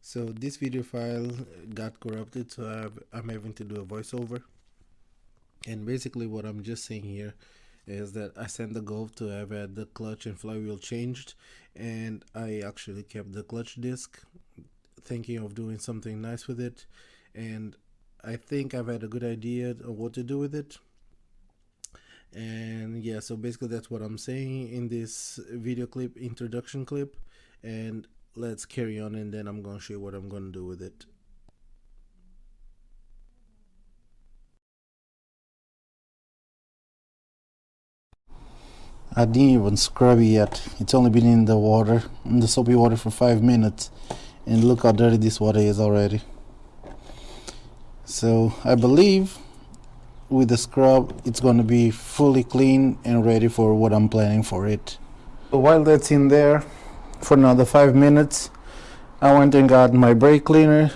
So this video file got corrupted, so I'm having to do a voiceover. And basically what I'm just saying here is that I sent the Golf to have had the clutch and flywheel changed, and I actually kept the clutch disc, thinking of doing something nice with it. And I think I've had a good idea of what to do with it. And yeah, so basically that's what I'm saying in this video clip, introduction clip. And let's carry on, and then I'm gonna show you what I'm gonna do with it. I didn't even scrub it yet. It's only been in the water, in the soapy water, for 5 minutes, and look how dirty this water is already. So I believe with the scrub it's going to be fully clean and ready for what I'm planning for it. So while that's in there for another 5 minutes, I went and got my brake cleaner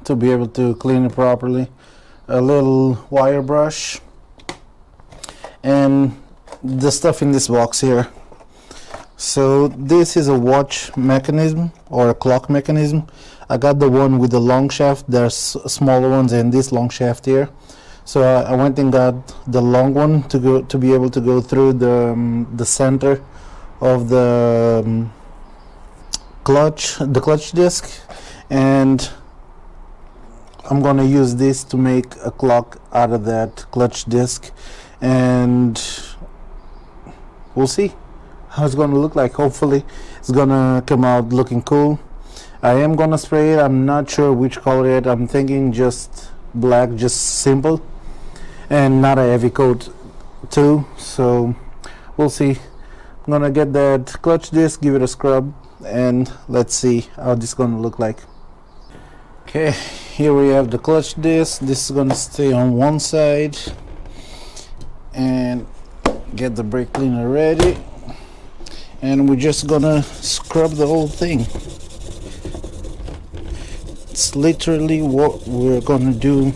to be able to clean it properly, a little wire brush, and the stuff in this box here. So this is a watch mechanism or a clock mechanism. I got the one with the long shaft. There's smaller ones and this long shaft here. So I went and got the long one to be able to go through the center of the clutch disc, and I'm gonna use this to make a clock out of that clutch disc, and we'll see how it's gonna look like. Hopefully it's gonna come out looking cool. I am gonna spray it. I'm not sure which color yet. I'm thinking just black, just simple, and not a heavy coat too. So we'll see. I'm gonna get that clutch disc, give it a scrub, and let's see how this is gonna look like. Okay, here we have the clutch disc. This is gonna stay on one side, and get the brake cleaner ready, and we're just gonna scrub the whole thing. It's literally what we're gonna do,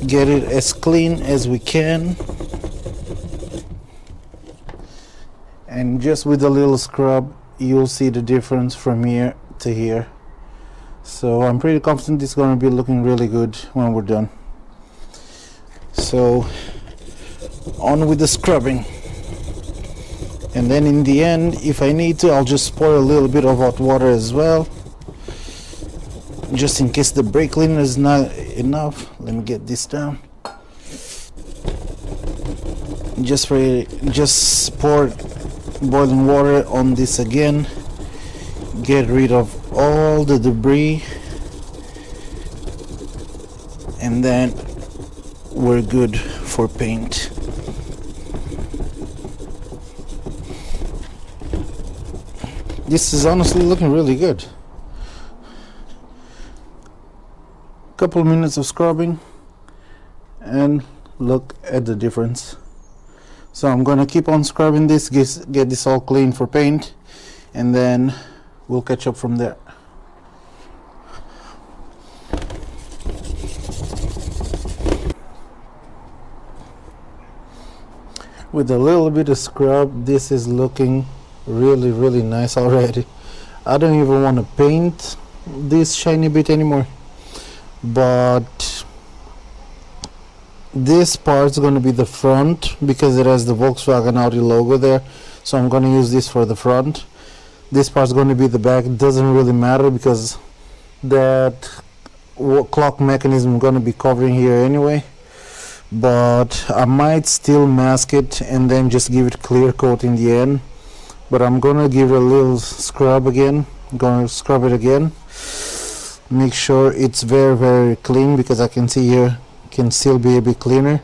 get it as clean as we can, and just with a little scrub you'll see the difference from here to here. So I'm pretty confident it's gonna be looking really good when we're done. So on with the scrubbing, and then in the end, if I need to, I'll just pour a little bit of hot water as well, just in case the brake cleaner is not enough. Let me get this down. Just pour boiling water on this again, get rid of all the debris, and then we're good for paint. This is honestly looking really good. Couple minutes of scrubbing, and look at the difference. So I'm gonna keep on scrubbing this, get this all clean for paint, and then we'll catch up from there. With a little bit of scrub, this is looking really nice already. I don't even want to paint this shiny bit anymore, but this part's going to be the front because it has the Volkswagen Audi logo there, so I'm going to use this for the front. This part's going to be the back. It doesn't really matter because that clock mechanism is going to be covering here anyway, but I might still mask it and then just give it clear coat in the end. But I'm gonna give it a little scrub again. I'm gonna scrub it again, make sure it's very clean, because I can see here can still be a bit cleaner.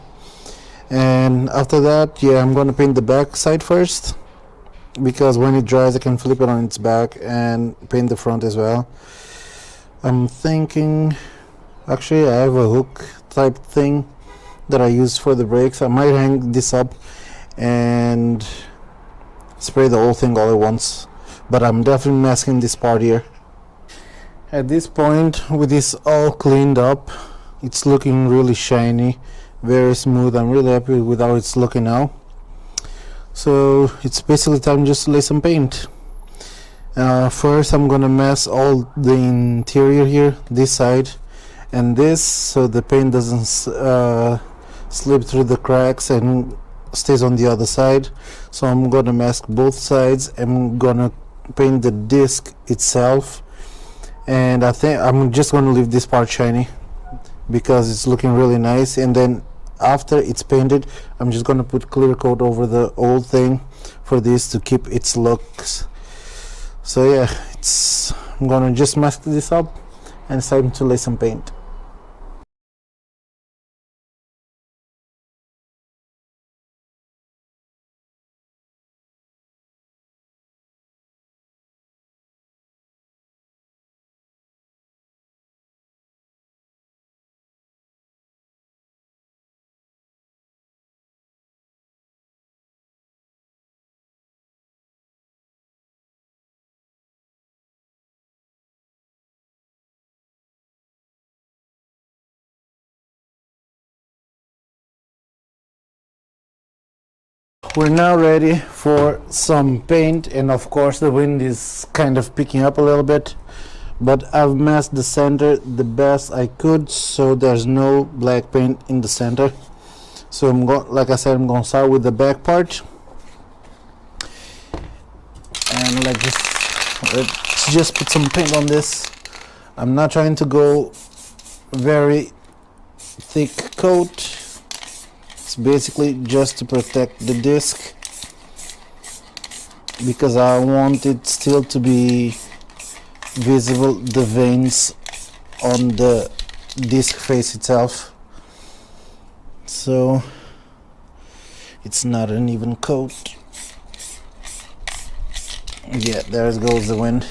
And after that, yeah, I'm gonna paint the back side first, because when it dries I can flip it on its back and paint the front as well. I'm thinking, actually I have a hook type thing that I use for the brakes. I might hang this up and spray the whole thing all at once, but I'm definitely masking this part here. At this point, with this all cleaned up, it's looking really shiny, very smooth. I'm really happy with how it's looking now. So it's basically time just to lay some paint. First I'm gonna mask all the interior here, this side and this, so the paint doesn't slip through the cracks and stays on the other side. So I'm gonna mask both sides. I'm gonna paint the disc itself, and I think I'm just gonna leave this part shiny because it's looking really nice. And then after it's painted, I'm just gonna put clear coat over the old thing for this to keep its looks. So yeah, I'm gonna just mask this up and it's time to lay some paint. We're now ready for some paint, and of course the wind is kind of picking up a little bit, but I've masked the center the best I could so there's no black paint in the center. So like I said, I'm going to start with the back part, and let's just put some paint on this. I'm not trying to go very thick coat. It's basically just to protect the disc because I want it still to be visible, the veins on the disc face itself, so it's not an even coat. Yeah, there goes the wind.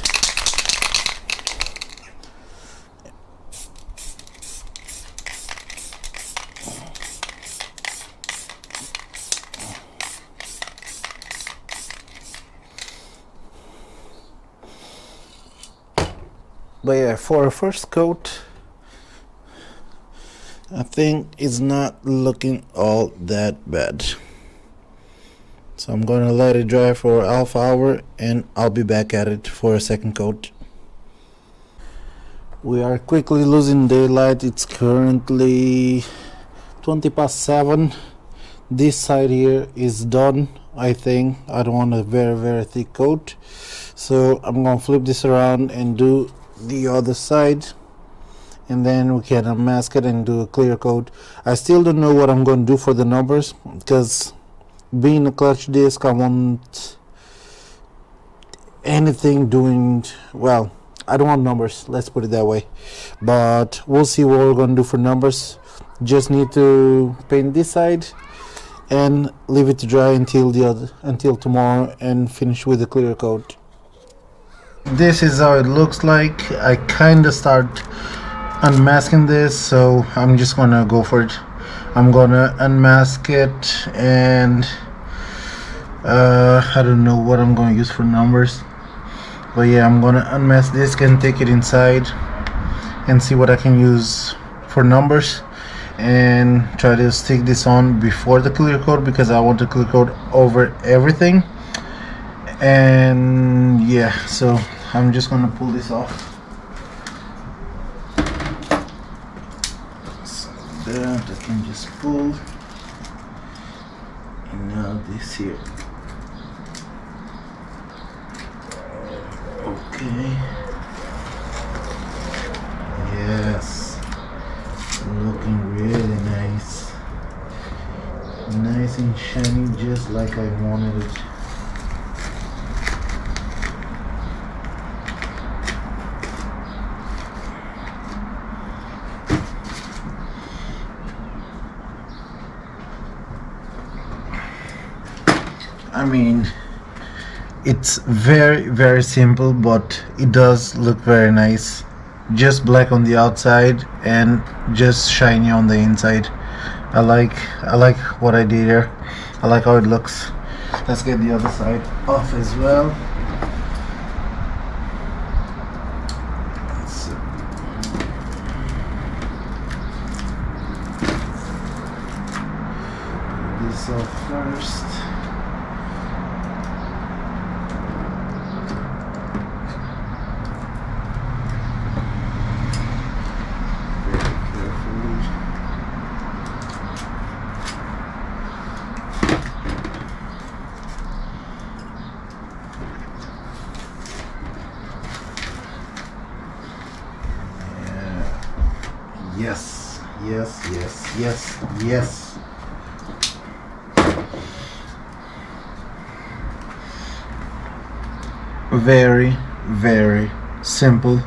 But yeah, for a first coat, I think it's not looking all that bad. So I'm gonna let it dry for half hour and I'll be back at it for a second coat. We are quickly losing daylight. It's currently 20 past 7. This side here is done, I think. I don't want a very thick coat, so I'm gonna flip this around and do the other side, and then we can unmask it and do a clear coat. I still don't know what I'm going to do for the numbers because being a clutch disc, I want anything doing well. I don't want numbers, let's put it that way, but we'll see what we're going to do for numbers. Just need to paint this side and leave it to dry until tomorrow and finish with the clear coat. This is how it looks like. I kind of start unmasking this, so I'm just gonna go for it. I'm gonna unmask it, and I don't know what I'm gonna use for numbers, but yeah, I'm gonna unmask this and take it inside and see what I can use for numbers, and try to stick this on before the clear coat because I want to clear coat over everything. And yeah, so I'm just gonna pull this off. So that I can just pull, and now this here. Okay. Yes, looking really nice, nice and shiny, just like I wanted it. I mean, it's very simple, but it does look very nice. Just black on the outside and just shiny on the inside. I like what I did here. I like how it looks. Let's get the other side off as well. Put this off first. Yes, yes, yes, yes, yes. Very, very simple,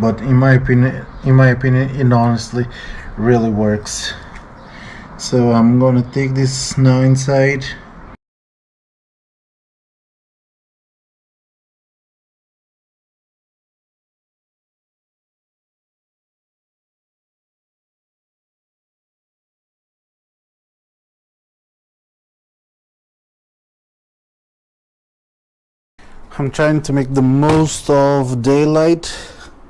but in my opinion, it honestly really works. So I'm gonna take this now inside. I'm trying to make the most of daylight.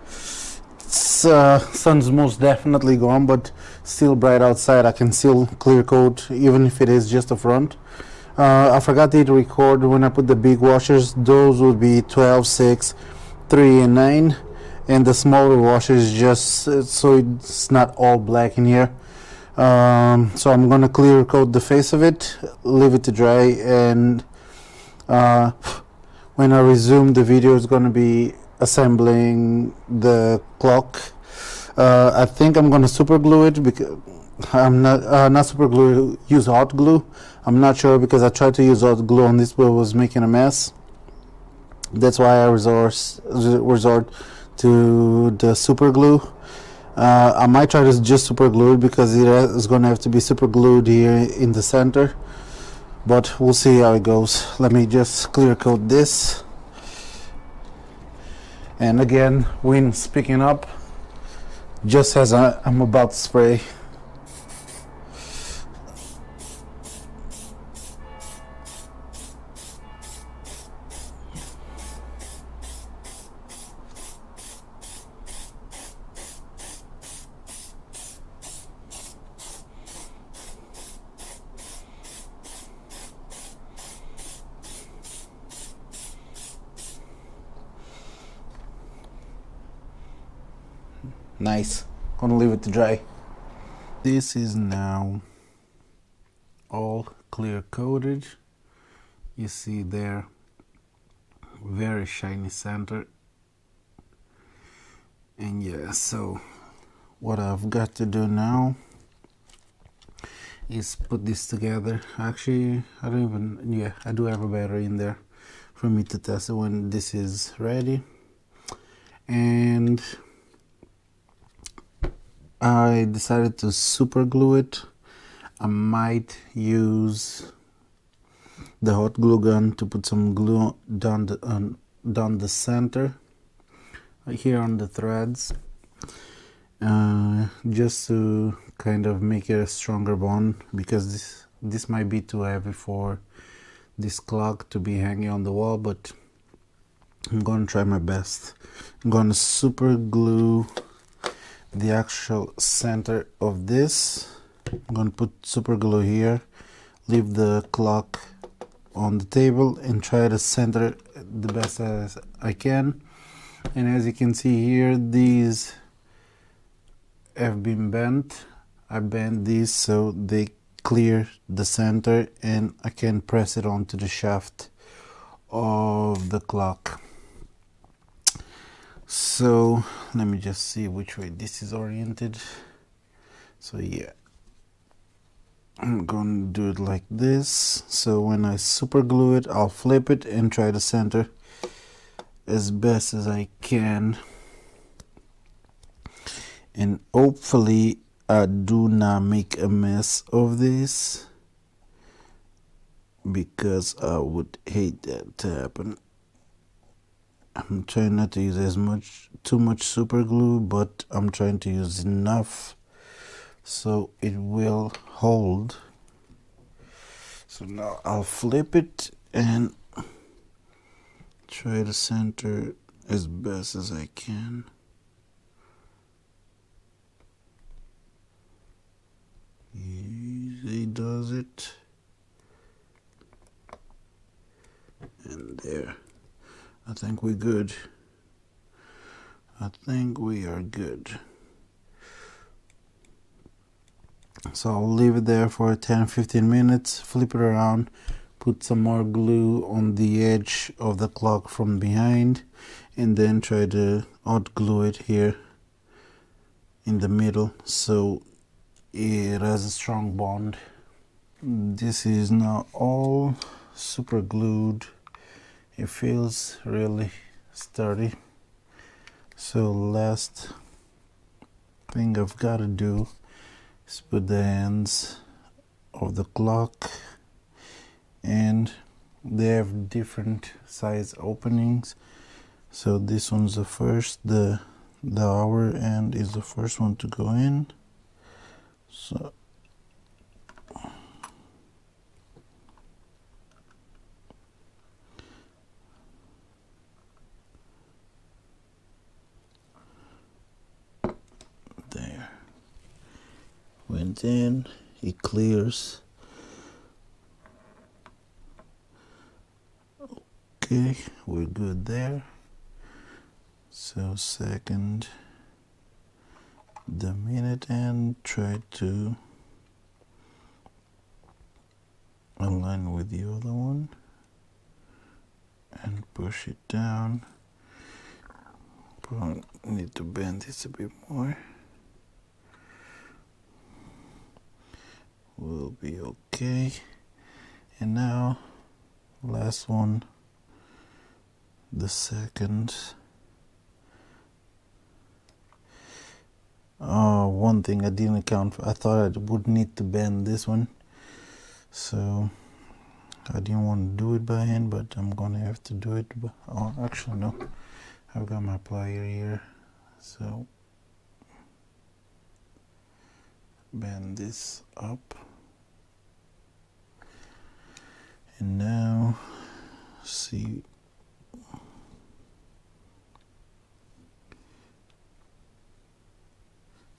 Sun's most definitely gone, but still bright outside. I can still clear coat, even if it is just the front. I forgot to hit record when I put the big washers. Those would be 12, 6, 3, and 9. And the smaller washers just so it's not all black in here. So I'm gonna clear coat the face of it, leave it to dry, and uh, when I resume the video, it's gonna be assembling the clock. I think I'm gonna super glue it because I'm not super glue. Use hot glue. I'm not sure because I tried to use hot glue on this, but it was making a mess. That's why I resort to the super glue. I might try to just super glue it because it is gonna have to be super glued here in the center. But we'll see how it goes. Let me just clear coat this. And again, wind's picking up just as I'm about to spray. Nice. Gonna leave it to dry. This is now all clear coated. You see there, very shiny center. And yeah, so what I've got to do now is put this together. Actually, I do have a battery in there for me to test it when this is ready. And I decided to super glue it. I might use the hot glue gun to put some glue down the center here on the threads, just to kind of make it a stronger bond, because this might be too heavy for this clock to be hanging on the wall, but I'm gonna try my best. I'm gonna super glue the actual center of this. I'm gonna put super glue here, leave the clock on the table, and try to center the best as I can. And as you can see here, these have been bent. I bent these so they clear the center, and I can press it onto the shaft of the clock. So let me just see which way this is oriented. So yeah, I'm gonna do it like this. So when I super glue it, I'll flip it and try to center as best as I can, and hopefully I do not make a mess of this, because I would hate that to happen. I'm trying not to use too much super glue, but I'm trying to use enough so it will hold. So now I'll flip it and try to center as best as I can. Easy does it. And there. I think we're good. I think we are good. So I'll leave it there for 10-15 minutes, flip it around, put some more glue on the edge of the clock from behind, and then try to hot glue it here in the middle, so it has a strong bond. This is now all super glued. It feels really sturdy. So last thing I've got to do is put the ends of the clock, and they have different size openings. So this one's the first, the hour end is the first one to go in. So there, went in, it clears. Okay, we're good there. So second the minute and try to align with the other one and push it down. Probably need to bend this a bit more. Will be okay. And now last one, the second. One thing I didn't account for, I thought I would need to bend this one, so I didn't want to do it by hand, but I'm gonna have to do it by, oh actually no, I've got my plier here, so bend this up. And now see,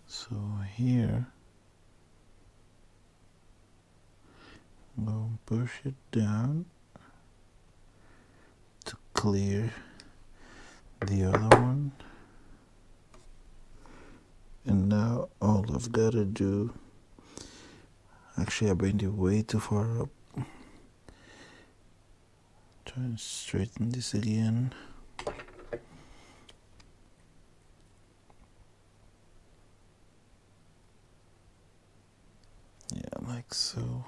so here I'm going to push it down to clear the other one. And now all I've got to do, actually I bent it way too far up. Try and straighten this again. Yeah, like so.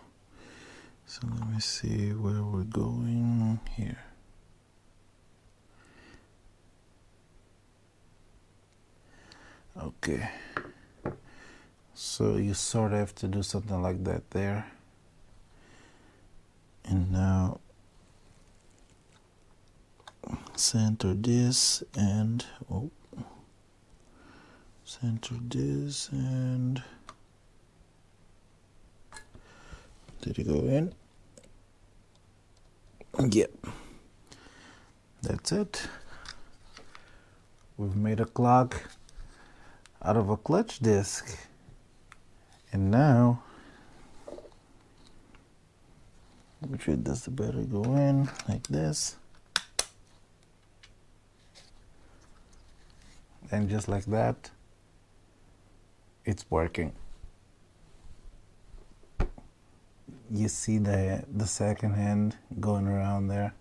So let me see where we're going here. Okay. So you sort of have to do something like that there. And now center this and center this and did it go in? Yep. That's it. We've made a clock out of a clutch disc. And now, which way does the battery go in? Like this. And just like that, it's working. You see the second hand going around there.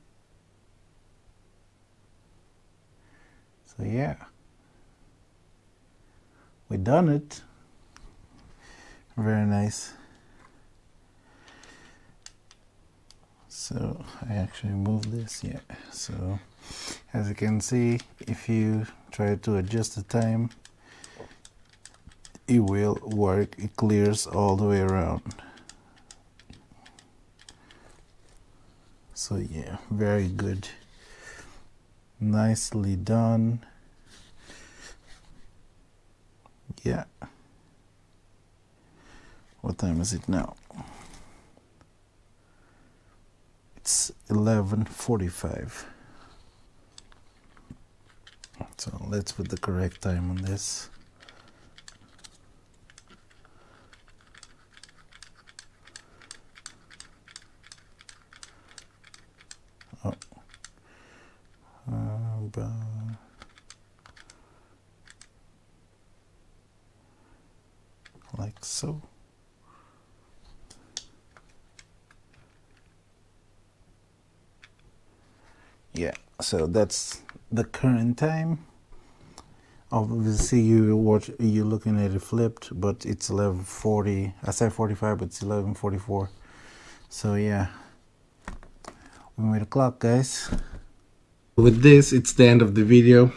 So yeah, we done it. Very nice. So I actually moved this, yeah. So as you can see, if you try to adjust the time, it will work. It clears all the way around. So yeah, very good. Nicely done. Yeah. What time is it now? It's 11:45. So let's put the correct time on this. Oh. Like so. Yeah, so that's the current time. Obviously, you're looking at it flipped, but it's 11:40. I said 45, but it's 11:44. So yeah, we made a clock, guys. With this, it's the end of the video.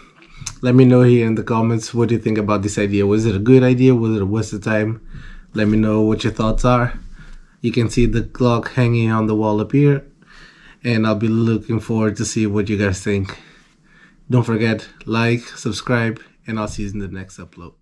Let me know here in the comments, what do you think about this idea? Was it a good idea? Was it a waste of time? Let me know what your thoughts are. You can see the clock hanging on the wall up here, and I'll be looking forward to see what you guys think. Don't forget, like, subscribe, and I'll see you in the next upload.